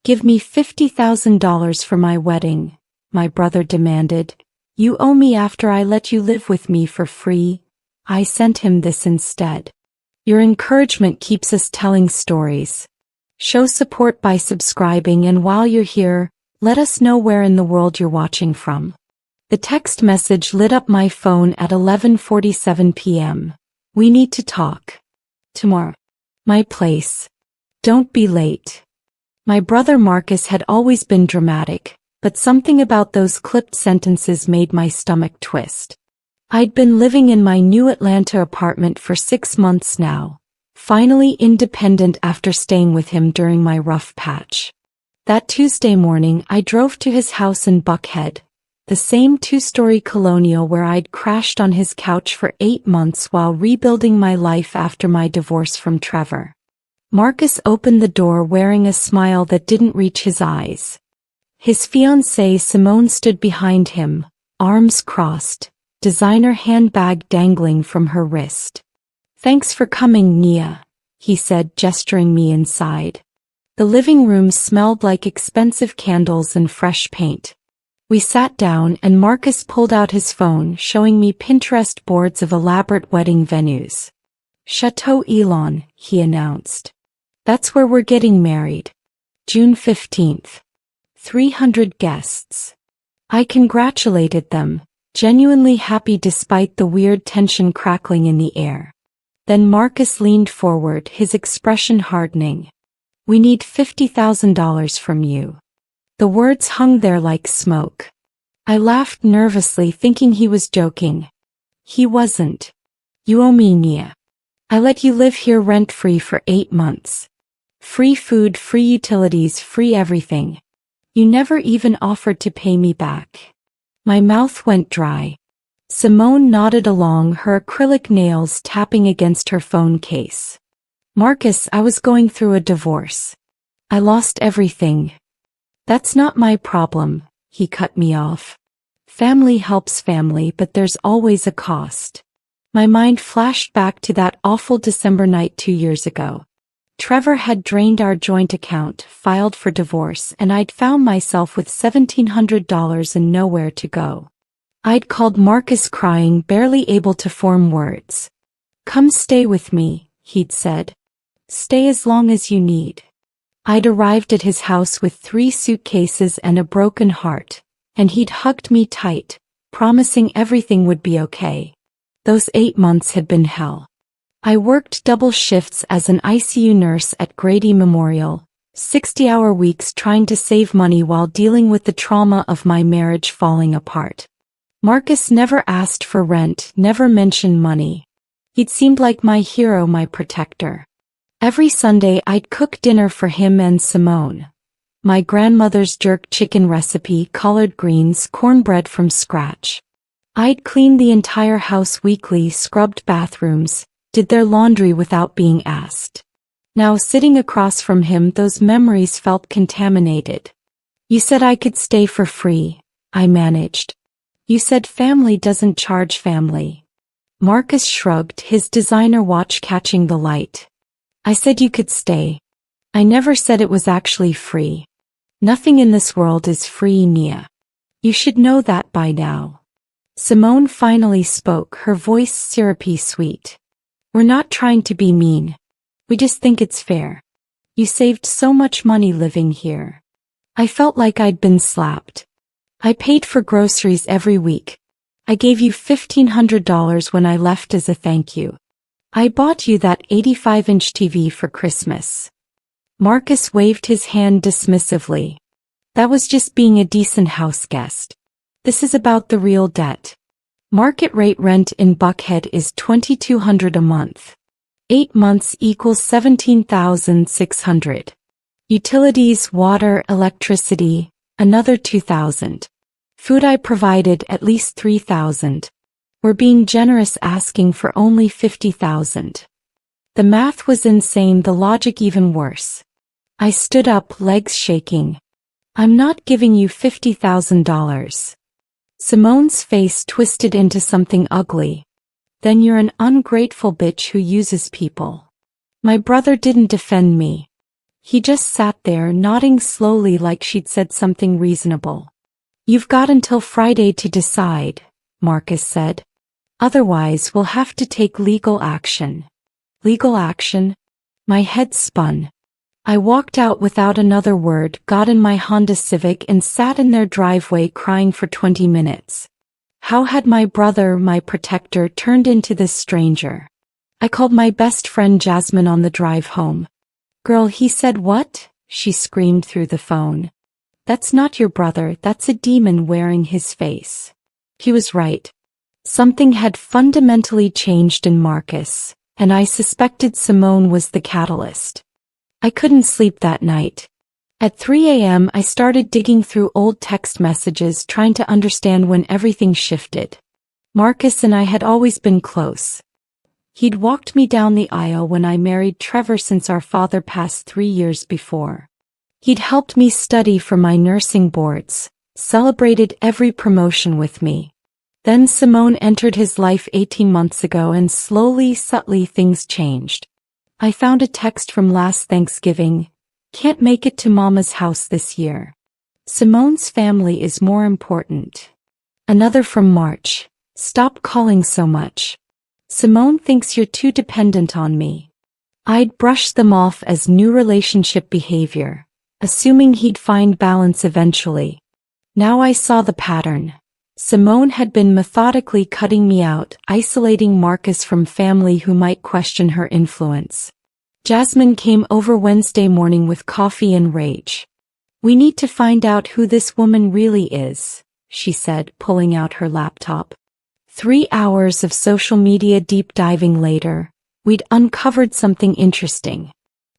"Give me $50,000 for my wedding," my brother demanded. "You owe me after I let you live with me for free." I sent him this instead. Your encouragement keeps us telling stories. Show support by subscribing, and while you're here, let us know where in the world you're watching from. The text message lit up my phone at 11:47 p.m. "We need to talk. Tomorrow. My place. Don't be late." My brother Marcus had always been dramatic, but something about those clipped sentences made my stomach twist. I'd been living in my new Atlanta apartment for 6 months now, finally independent after staying with him during my rough patch. That Tuesday morning I drove to his house in Buckhead, the same 2-story colonial where I'd crashed on his couch for 8 months while rebuilding my life after my divorce from Trevor. Marcus opened the door wearing a smile that didn't reach his eyes. His fiancée Simone stood behind him, arms crossed, designer handbag dangling from her wrist. "Thanks for coming, Nia," he said, gesturing me inside. The living room smelled like expensive candles and fresh paint. We sat down and Marcus pulled out his phone, showing me Pinterest boards of elaborate wedding venues. "Chateau Elon," he announced. "That's where we're getting married. June 15th. 300 guests." I congratulated them, genuinely happy despite the weird tension crackling in the air. Then Marcus leaned forward, his expression hardening. "We need $50,000 from you." The words hung there like smoke. I laughed nervously, thinking he was joking. He wasn't. "You owe me, Nia. I let you live here rent-free for 8 months. Free food, free utilities, free everything. You never even offered to pay me back." My mouth went dry. Simone nodded along, her acrylic nails tapping against her phone case. "Marcus, I was going through a divorce. I lost everything." "That's not my problem," he cut me off. "Family helps family, but there's always a cost." My mind flashed back to that awful December night 2 years ago. Trevor had drained our joint account, filed for divorce, and I'd found myself with $1,700 and nowhere to go. I'd called Marcus crying, barely able to form words. "Come stay with me," he'd said. "Stay as long as you need." I'd arrived at his house with 3 suitcases and a broken heart, and he'd hugged me tight, promising everything would be okay. Those 8 months had been hell. I worked double shifts as an ICU nurse at Grady Memorial, 60-hour weeks trying to save money while dealing with the trauma of my marriage falling apart. Marcus never asked for rent, never mentioned money. He'd seemed like my hero, my protector. Every Sunday I'd cook dinner for him and Simone. My grandmother's jerk chicken recipe, collard greens, cornbread from scratch. I'd cleaned the entire house weekly, scrubbed bathrooms, did their laundry without being asked. Now sitting across from him, those memories felt contaminated. "You said I could stay for free," I managed. "You said family doesn't charge family." Marcus shrugged, his designer watch catching the light. "I said you could stay. I never said it was actually free. Nothing in this world is free, Nia. You should know that by now." Simone finally spoke, her voice syrupy sweet. "We're not trying to be mean. We just think it's fair. You saved so much money living here." I felt like I'd been slapped. "I paid for groceries every week. I gave you $1,500 when I left as a thank you. I bought you that 85-inch TV for Christmas." Marcus waved his hand dismissively. "That was just being a decent house guest. This is about the real debt. Market rate rent in Buckhead is $2,200 a month. 8 months equals $17,600. Utilities, water, electricity, another $2,000. Food I provided at least $3,000. We're being generous asking for only $50,000. The math was insane, the logic even worse. I stood up, legs shaking. "I'm not giving you $50,000. Simone's face twisted into something ugly. "Then you're an ungrateful bitch who uses people." My brother didn't defend me. He just sat there nodding slowly like she'd said something reasonable. "You've got until Friday to decide," Marcus said. "Otherwise we'll have to take legal action." Legal action? My head spun. I walked out without another word, got in my Honda Civic and sat in their driveway crying for 20 minutes. How had my brother, my protector, turned into this stranger? I called my best friend Jasmine on the drive home. "Girl," he said. "What?" she screamed through the phone. "That's not your brother, that's a demon wearing his face." He was right. Something had fundamentally changed in Marcus, and I suspected Simone was the catalyst. I couldn't sleep that night. At 3 a.m. I started digging through old text messages trying to understand when everything shifted. Marcus and I had always been close. He'd walked me down the aisle when I married Trevor since our father passed 3 years before. He'd helped me study for my nursing boards, celebrated every promotion with me. Then Simone entered his life 18 months ago and slowly, subtly things changed. I found a text from last Thanksgiving. "Can't make it to Mama's house this year. Simone's family is more important." Another from March. "Stop calling so much. Simone thinks you're too dependent on me." I'd brushed them off as new relationship behavior, assuming he'd find balance eventually. Now I saw the pattern. Simone had been methodically cutting me out, isolating Marcus from family who might question her influence. Jasmine came over Wednesday morning with coffee and rage. "We need to find out who this woman really is," she said, pulling out her laptop. 3 hours of social media deep diving later, we'd uncovered something interesting.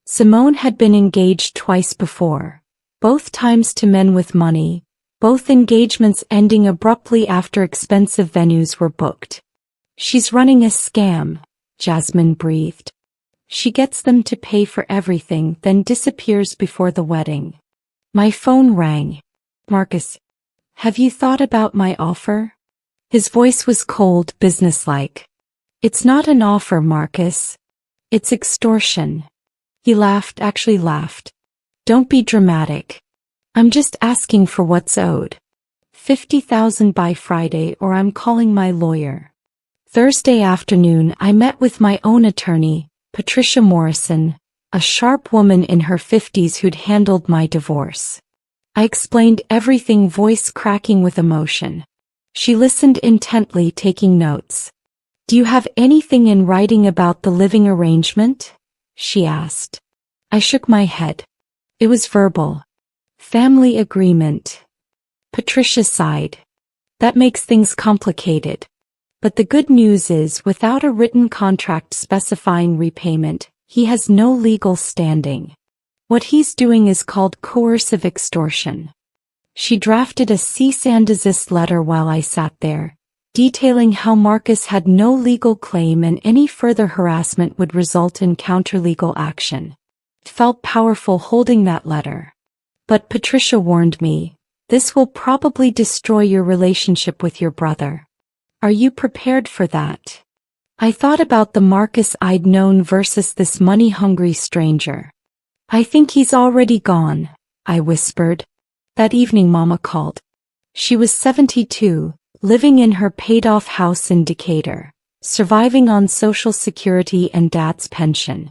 Simone had been engaged twice before, both times to men with money, both engagements ending abruptly after expensive venues were booked. "She's running a scam," Jasmine breathed. "She gets them to pay for everything, then disappears before the wedding." My phone rang. "Marcus, have you thought about my offer?" His voice was cold, businesslike. "It's not an offer, Marcus. It's extortion." He laughed, actually laughed. "Don't be dramatic. I'm just asking for what's owed. 50,000 by Friday or I'm calling my lawyer." Thursday afternoon I met with my own attorney, Patricia Morrison, a sharp woman in her 50s who'd handled my divorce. I explained everything, voice cracking with emotion. She listened intently, taking notes. "Do you have anything in writing about the living arrangement?" she asked. I shook my head. "It was verbal. Family agreement." Patricia sighed. "That makes things complicated. But the good news is, without a written contract specifying repayment, he has no legal standing. What he's doing is called coercive extortion." She drafted a cease and desist letter while I sat there, detailing how Marcus had no legal claim and any further harassment would result in counterlegal action. It felt powerful holding that letter. But Patricia warned me, "This will probably destroy your relationship with your brother. Are you prepared for that?" I thought about the Marcus I'd known versus this money-hungry stranger. "I think he's already gone," I whispered. That evening Mama called. She was 72, living in her paid-off house in Decatur, surviving on Social Security and Dad's pension.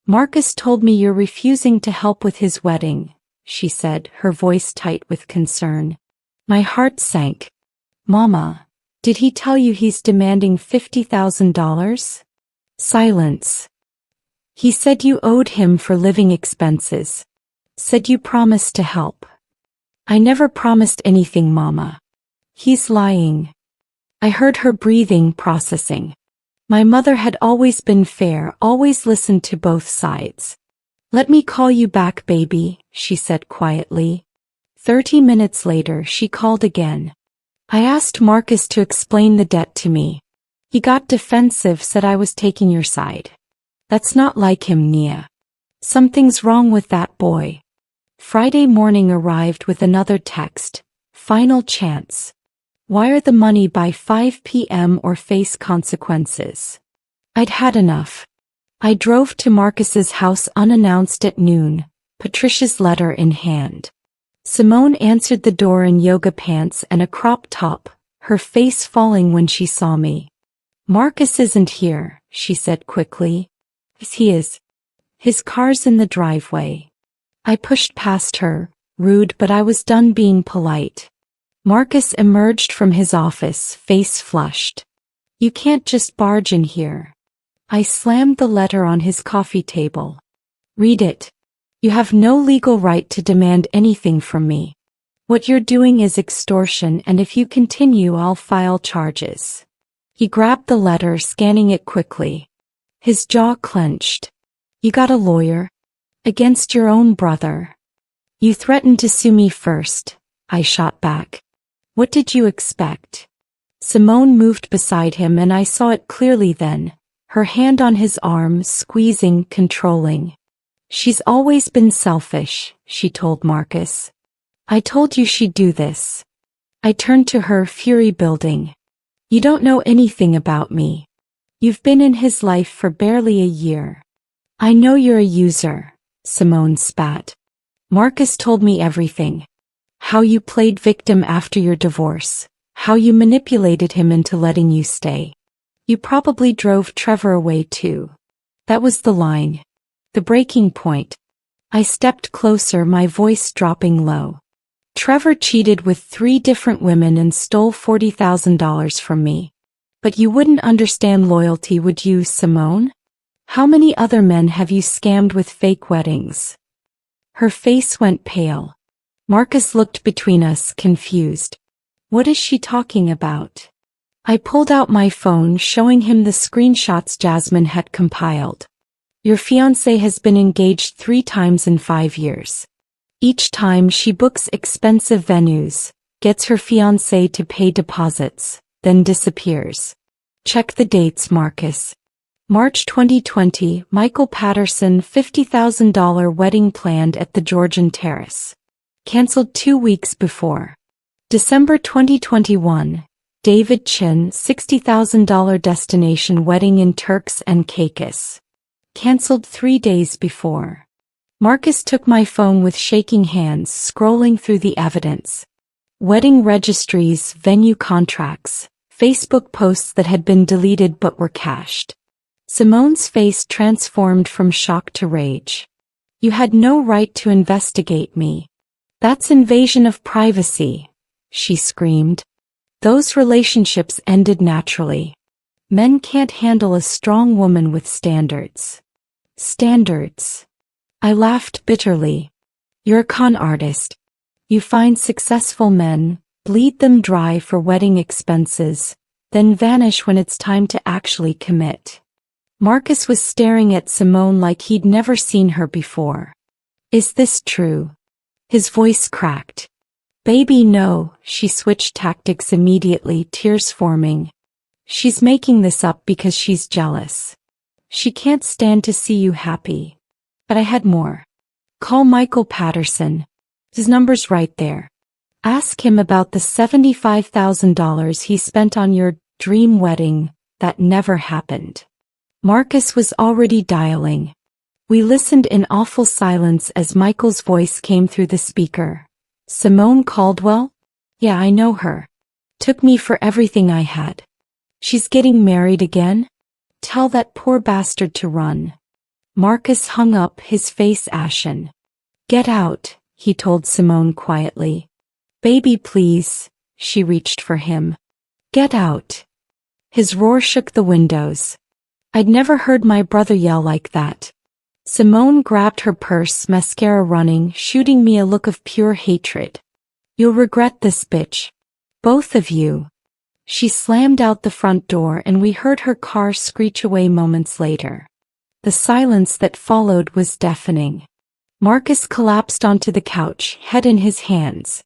"Marcus told me you're refusing to help with his wedding," she said, her voice tight with concern. My heart sank. "Mama, did he tell you he's demanding $50,000? Silence. "He said you owed him for living expenses. Said you promised to help." "I never promised anything, Mama. He's lying." I heard her breathing, processing. My mother had always been fair, always listened to both sides. "Let me call you back, baby," she said quietly. 30 minutes later she called again. I asked Marcus to explain the debt to me. He got defensive, said I was taking your side. "That's not like him, Nia. Something's wrong with that boy." Friday morning arrived with another text. "Final chance. Wire the money by 5 p.m. or face consequences." I'd had enough. I drove to Marcus's house unannounced at noon, Patricia's letter in hand. Simone answered the door in yoga pants and a crop top, her face falling when she saw me. Marcus isn't here, she said quickly. Yes, he is. His car's in the driveway. I pushed past her, rude, but I was done being polite. Marcus emerged from his office, face flushed. You can't just barge in here. I slammed the letter on his coffee table. Read it. You have no legal right to demand anything from me. What you're doing is extortion, and if you continue, I'll file charges. He grabbed the letter, scanning it quickly. His jaw clenched. You got a lawyer? Against your own brother? You threatened to sue me first, I shot back. What did you expect? Simone moved beside him and I saw it clearly then, her hand on his arm, squeezing, controlling. She's always been selfish, she told Marcus. I told you she'd do this. I turned to her, fury building. You don't know anything about me. You've been in his life for barely a year. I know you're a user, Simone spat. Marcus told me everything. How you played victim after your divorce. How you manipulated him into letting you stay. You probably drove Trevor away too. That was the line. The breaking point. I stepped closer, my voice dropping low. Trevor cheated with 3 different women and stole $40,000 from me. But you wouldn't understand loyalty, would you, Simone? How many other men have you scammed with fake weddings? Her face went pale. Marcus looked between us, confused. What is she talking about? I pulled out my phone, showing him the screenshots Jasmine had compiled. Your fiancé has been engaged 3 times in 5 years. Each time she books expensive venues, gets her fiancé to pay deposits, then disappears. Check the dates, Marcus. March 2020, Michael Patterson, $50,000 wedding planned at the Georgian Terrace. Cancelled 2 weeks before. December 2021, David Chin, $60,000 destination wedding in Turks and Caicos. Cancelled 3 days before. Marcus took my phone with shaking hands, scrolling through the evidence. Wedding registries, venue contracts, Facebook posts that had been deleted but were cached. Simone's face transformed from shock to rage. You had no right to investigate me. That's invasion of privacy, she screamed. Those relationships ended naturally. Men can't handle a strong woman with standards. Standards. I laughed bitterly. You're a con artist. You find successful men, bleed them dry for wedding expenses, then vanish when it's time to actually commit. Marcus was staring at Simone like he'd never seen her before. Is this true? His voice cracked. Baby, no, she switched tactics immediately, tears forming. She's making this up because she's jealous. She can't stand to see you happy. But I had more. Call Michael Patterson. His number's right there. Ask him about the $75,000 he spent on your dream wedding that never happened. Marcus was already dialing. We listened in awful silence as Michael's voice came through the speaker. Simone Caldwell? Yeah, I know her. Took me for everything I had. She's getting married again? Tell that poor bastard to run. Marcus hung up, his face ashen. Get out, he told Simone quietly. Baby, please, she reached for him. Get out. His roar shook the windows. I'd never heard my brother yell like that. Simone grabbed her purse, mascara running, shooting me a look of pure hatred. You'll regret this, bitch. Both of you. She slammed out the front door and we heard her car screech away moments later. The silence that followed was deafening. Marcus collapsed onto the couch, head in his hands.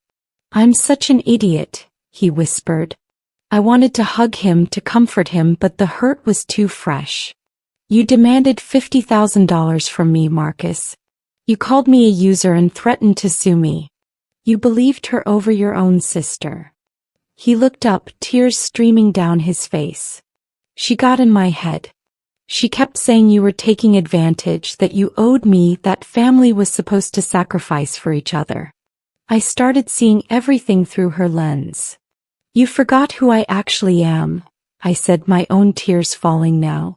I'm such an idiot, he whispered. I wanted to hug him, to comfort him, but the hurt was too fresh. You demanded $50,000 from me, Marcus. You called me a user and threatened to sue me. You believed her over your own sister. He looked up, tears streaming down his face. She got in my head. She kept saying you were taking advantage, that you owed me, that family was supposed to sacrifice for each other. I started seeing everything through her lens. You forgot who I actually am, I said, my own tears falling now.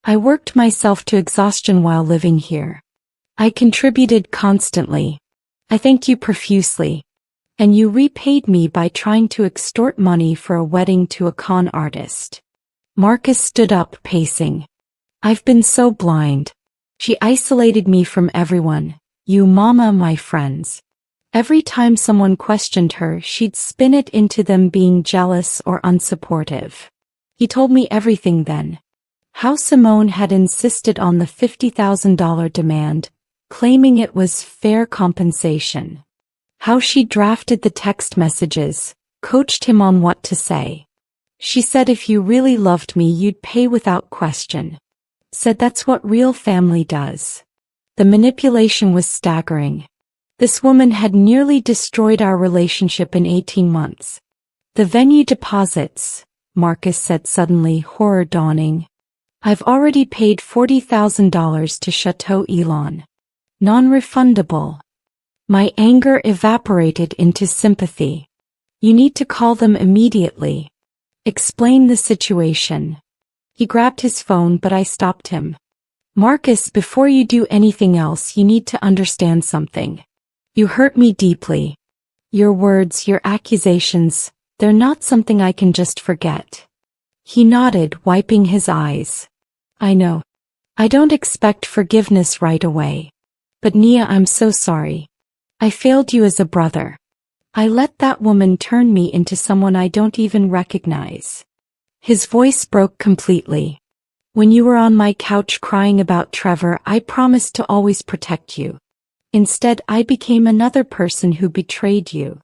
I worked myself to exhaustion while living here. I contributed constantly. I thanked you profusely. And you repaid me by trying to extort money for a wedding to a con artist. Marcus stood up, pacing. I've been so blind. She isolated me from everyone, you, Mama, my friends. Every time someone questioned her, she'd spin it into them being jealous or unsupportive. He told me everything then. How Simone had insisted on the $50,000 demand, claiming it was fair compensation. How she drafted the text messages, coached him on what to say. She said if you really loved me you'd pay without question. Said that's what real family does. The manipulation was staggering. This woman had nearly destroyed our relationship in 18 months. The venue deposits, Marcus said suddenly, horror dawning. I've already paid $40,000 to Chateau Elon. Non-refundable. My anger evaporated into sympathy. You need to call them immediately. Explain the situation. He grabbed his phone, but I stopped him. Marcus, before you do anything else, you need to understand something. You hurt me deeply. Your words, your accusations, they're not something I can just forget. He nodded, wiping his eyes. I know. I don't expect forgiveness right away. But Nia, I'm so sorry. I failed you as a brother. I let that woman turn me into someone I don't even recognize. His voice broke completely. When you were on my couch crying about Trevor, I promised to always protect you. Instead, I became another person who betrayed you.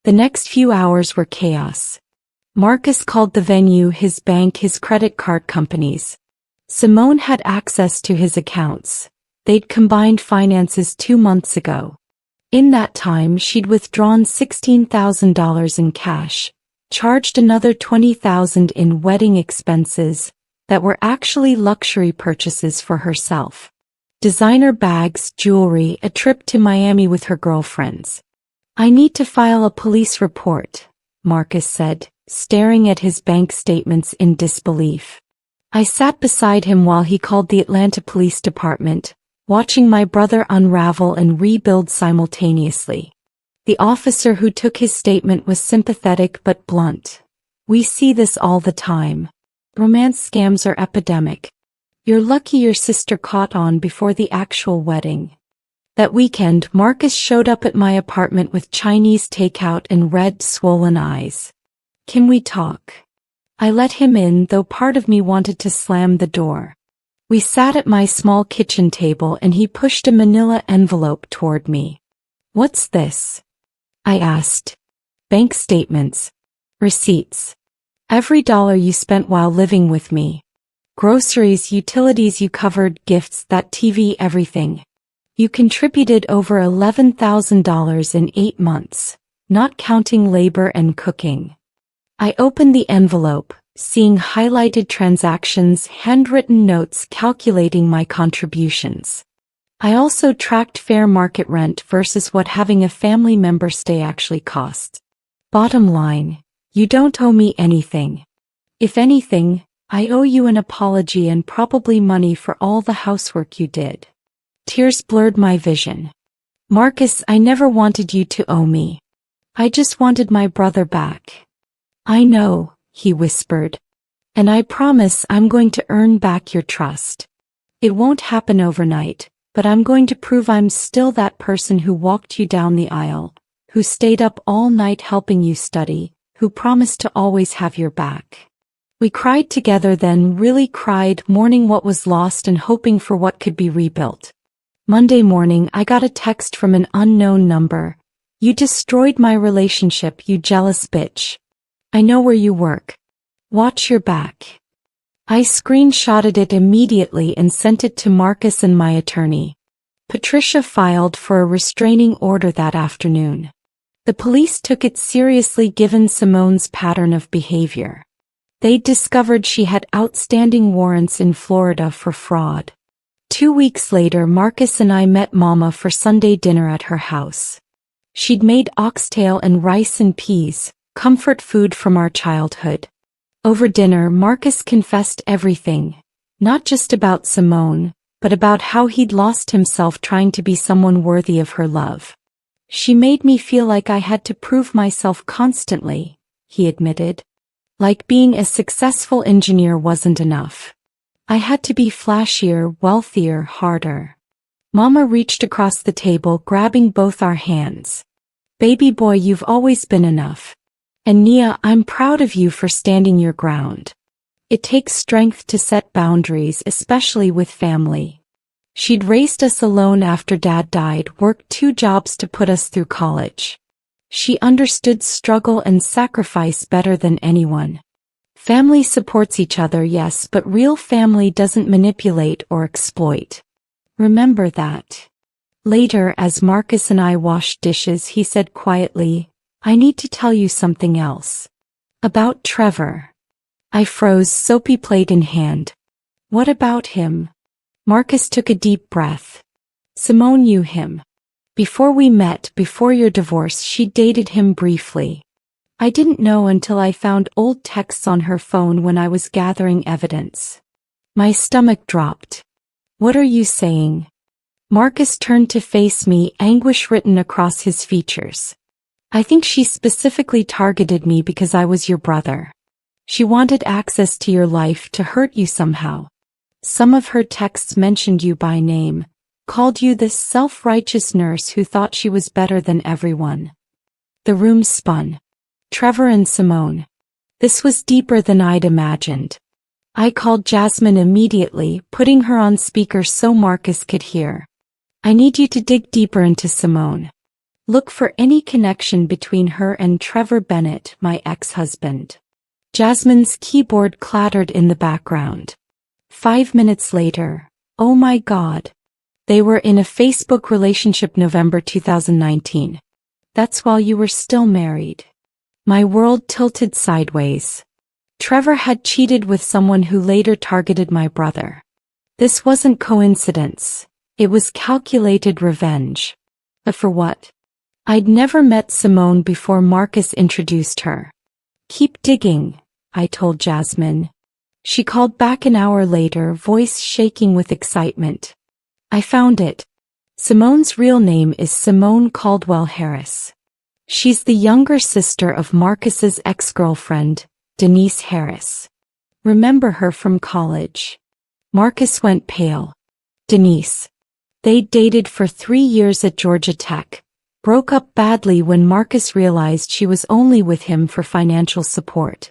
The next few hours were chaos. Marcus called the venue, his bank, his credit card companies. Simone had access to his accounts. They'd combined finances 2 months ago. In that time, she'd withdrawn $16,000 in cash, charged another $20,000 in wedding expenses that were actually luxury purchases for herself. Designer bags, jewelry, a trip to Miami with her girlfriends. I need to file a police report, Marcus said, staring at his bank statements in disbelief. I sat beside him while he called the Atlanta Police Department, watching my brother unravel and rebuild simultaneously. The officer who took his statement was sympathetic but blunt. We see this all the time. Romance scams are epidemic. You're lucky your sister caught on before the actual wedding. That weekend, Marcus showed up at my apartment with Chinese takeout and red, swollen eyes. Can we talk? I let him in, though part of me wanted to slam the door. We sat at my small kitchen table and he pushed a manila envelope toward me. What's this? I asked. Bank statements. Receipts. Every dollar you spent while living with me. Groceries, utilities you covered, gifts, that TV, everything. You contributed over $11,000 in 8 months, not counting labor and cooking. I opened the envelope, seeing highlighted transactions, handwritten notes calculating my contributions. I also tracked fair market rent versus what having a family member stay actually costs. Bottom line, you don't owe me anything. If anything, I owe you an apology and probably money for all the housework you did. Tears blurred my vision. Marcus, I never wanted you to owe me. I just wanted my brother back. I know, he whispered. And I promise I'm going to earn back your trust. It won't happen overnight, but I'm going to prove I'm still that person who walked you down the aisle, who stayed up all night helping you study, who promised to always have your back. We cried together then, really cried, mourning what was lost and hoping for what could be rebuilt. Monday morning, I got a text from an unknown number. You destroyed my relationship, you jealous bitch. I know where you work. Watch your back. I screenshotted it immediately and sent it to Marcus and my attorney. Patricia filed for a restraining order that afternoon. The police took it seriously given Simone's pattern of behavior. They discovered she had outstanding warrants in Florida for fraud. 2 weeks later, Marcus and I met Mama for Sunday dinner at her house. She'd made oxtail and rice and peas, comfort food from our childhood. Over dinner, Marcus confessed everything, not just about Simone, but about how he'd lost himself trying to be someone worthy of her love. She made me feel like I had to prove myself constantly, he admitted. Like being a successful engineer wasn't enough. I had to be flashier, wealthier, harder. Mama reached across the table, grabbing both our hands. Baby boy, you've always been enough. And Nia, I'm proud of you for standing your ground. It takes strength to set boundaries, especially with family. She'd raised us alone after Dad died, worked 2 jobs to put us through college. She understood struggle and sacrifice better than anyone. Family supports each other, yes, but real family doesn't manipulate or exploit. Remember that. Later, as Marcus and I washed dishes, he said quietly, I need to tell you something else. About Trevor. I froze, soapy plate in hand. What about him? Marcus took a deep breath. Simone knew him. Before we met, before your divorce, she dated him briefly. I didn't know until I found old texts on her phone when I was gathering evidence. My stomach dropped. What are you saying? Marcus turned to face me, anguish written across his features. I think she specifically targeted me because I was your brother. She wanted access to your life to hurt you somehow. Some of her texts mentioned you by name, called you this self-righteous nurse who thought she was better than everyone. The room spun. Trevor and Simone. This was deeper than I'd imagined. I called Jasmine immediately, putting her on speaker so Marcus could hear. I need you to dig deeper into Simone. Look for any connection between her and Trevor Bennett, my ex-husband. Jasmine's keyboard clattered in the background. 5 minutes later, oh my God. They were in a Facebook relationship November 2019. That's while you were still married. My world tilted sideways. Trevor had cheated with someone who later targeted my brother. This wasn't coincidence. It was calculated revenge. But for what? I'd never met Simone before Marcus introduced her. Keep digging, I told Jasmine. She called back an hour later, voice shaking with excitement. I found it. Simone's real name is Simone Caldwell Harris. She's the younger sister of Marcus's ex-girlfriend, Denise Harris. Remember her from college? Marcus went pale. Denise. They dated for 3 years at Georgia Tech, broke up badly when Marcus realized she was only with him for financial support.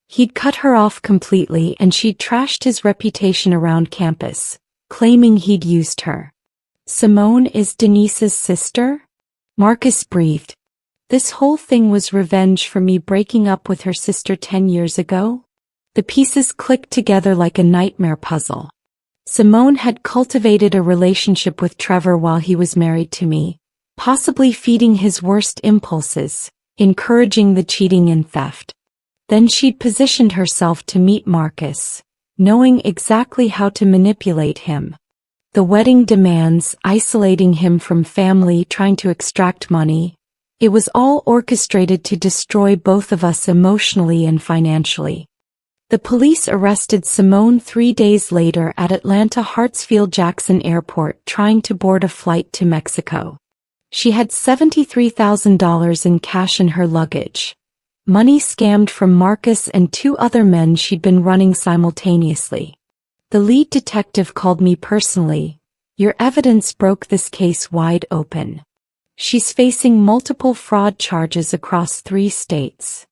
He'd cut her off completely and she'd trashed his reputation around campus, claiming he'd used her. Simone is Denise's sister? Marcus breathed. This whole thing was revenge for me breaking up with her sister 10 years ago? The pieces clicked together like a nightmare puzzle. Simone had cultivated a relationship with Trevor while he was married to me, possibly feeding his worst impulses, encouraging the cheating and theft. Then she'd positioned herself to meet Marcus, knowing exactly how to manipulate him. The wedding demands, isolating him from family, trying to extract money. It was all orchestrated to destroy both of us emotionally and financially. The police arrested Simone 3 days later at Atlanta Hartsfield-Jackson Airport trying to board a flight to Mexico. She had $73,000 in cash in her luggage. Money scammed from Marcus and 2 other men she'd been running simultaneously. The lead detective called me personally. Your evidence broke this case wide open. She's facing multiple fraud charges across 3 states.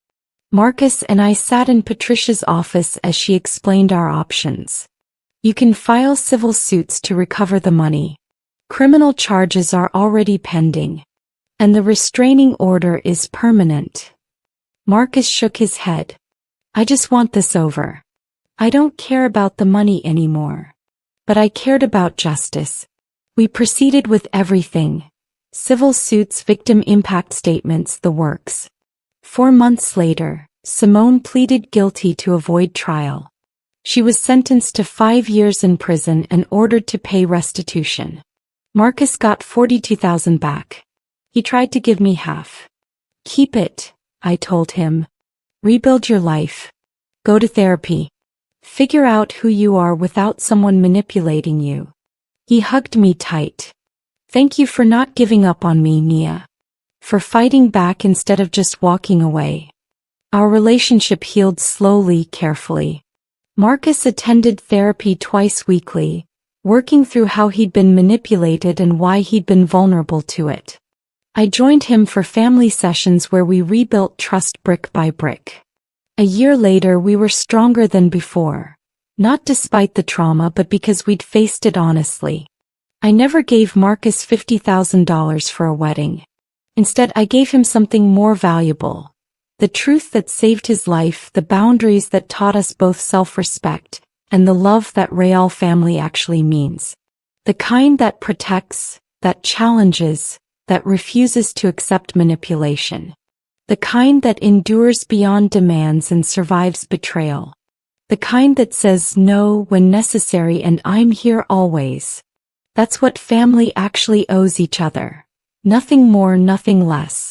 Marcus and I sat in Patricia's office as she explained our options. You can file civil suits to recover the money. Criminal charges are already pending. And the restraining order is permanent. Marcus shook his head. I just want this over. I don't care about the money anymore. But I cared about justice. We proceeded with everything. Civil suits, victim impact statements, the works. 4 months later, Simone pleaded guilty to avoid trial. She was sentenced to 5 years in prison and ordered to pay restitution. Marcus got 42,000 back. He tried to give me half. Keep it, I told him. Rebuild your life. Go to therapy. Figure out who you are without someone manipulating you. He hugged me tight. Thank you for not giving up on me, Nia. For fighting back instead of just walking away. Our relationship healed slowly, carefully. Marcus attended therapy twice weekly, working through how he'd been manipulated and why he'd been vulnerable to it. I joined him for family sessions where we rebuilt trust brick by brick. A year later we were stronger than before. Not despite the trauma but because we'd faced it honestly. I never gave Marcus $50,000 for a wedding. Instead I gave him something more valuable. The truth that saved his life, the boundaries that taught us both self-respect, and the love that real family actually means. The kind that protects, that challenges, that refuses to accept manipulation. The kind that endures beyond demands and survives betrayal. The kind that says no when necessary and I'm here always. That's what family actually owes each other. Nothing more, nothing less.